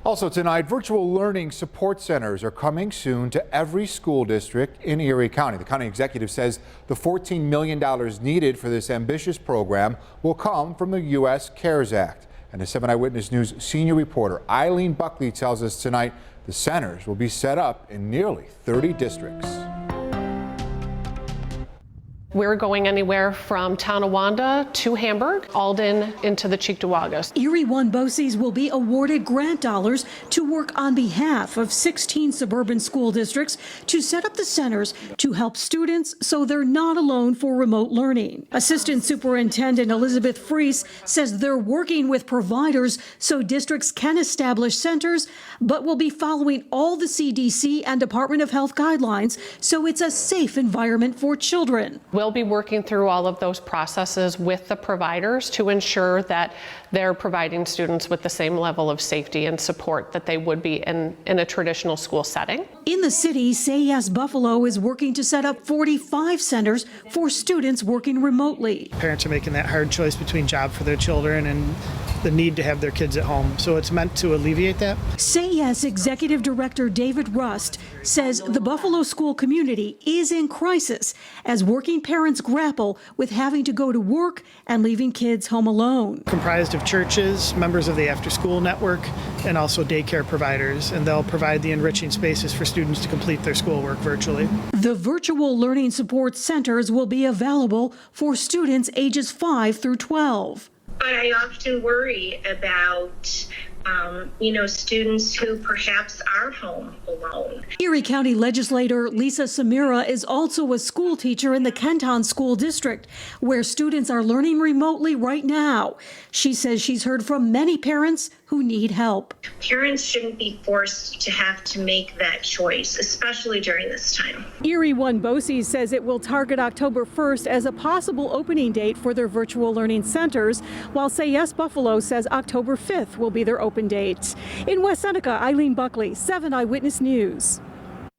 Also tonight, virtual learning support centers are coming soon to every school district in Erie County. The county executive says the $14 million needed for this ambitious program will come from the U.S. CARES Act. And as 7 Eyewitness News senior reporter EILEEN BUCKLEY tells us tonight, the centers will be set up in nearly 30 districts. We're going anywhere from Tonawanda to Hamburg, Alden into the Cheektowaga. Erie BOCES will be awarded grant dollars to work on behalf of 16 suburban school districts to set up the centers to help students so they're not alone for remote learning. Assistant Superintendent Elizabeth FREAS says they're working with providers so districts can establish centers, but will be following all the CDC and Department of Health guidelines so it's a safe environment for children. We'll be working through all of those processes with the providers to ensure that they're providing students with the same level of safety and support that they would be in a traditional school setting. In the city, Say Yes Buffalo is working to set up 45 centers for students working remotely. Parents are making that hard choice between job for their children and the need to have their kids at home. So it's meant to alleviate that. Say Yes Executive Director David Rust says the Buffalo school community is in crisis as working parents grapple with having to go to work and leaving kids home alone. Comprised of churches, members of the after-school network, and also daycare providers, and they'll provide the enriching spaces for students to complete their schoolwork virtually. The virtual learning support centers will be available for students ages 5 through 12. But I often worry about students who perhaps are home alone. Erie County legislator Lisa CHIMERA is also a school teacher in the Kenton School District, where students are learning remotely right now. She says she's heard from many parents who need help. Parents shouldn't be forced to have to make that choice, especially during this time. Erie BOCES says it will target October 1st as a possible opening date for their virtual learning centers, while Say Yes Buffalo says October 5th will be their open date. In West Seneca, EILEEN BUCKLEY, 7 Eyewitness News.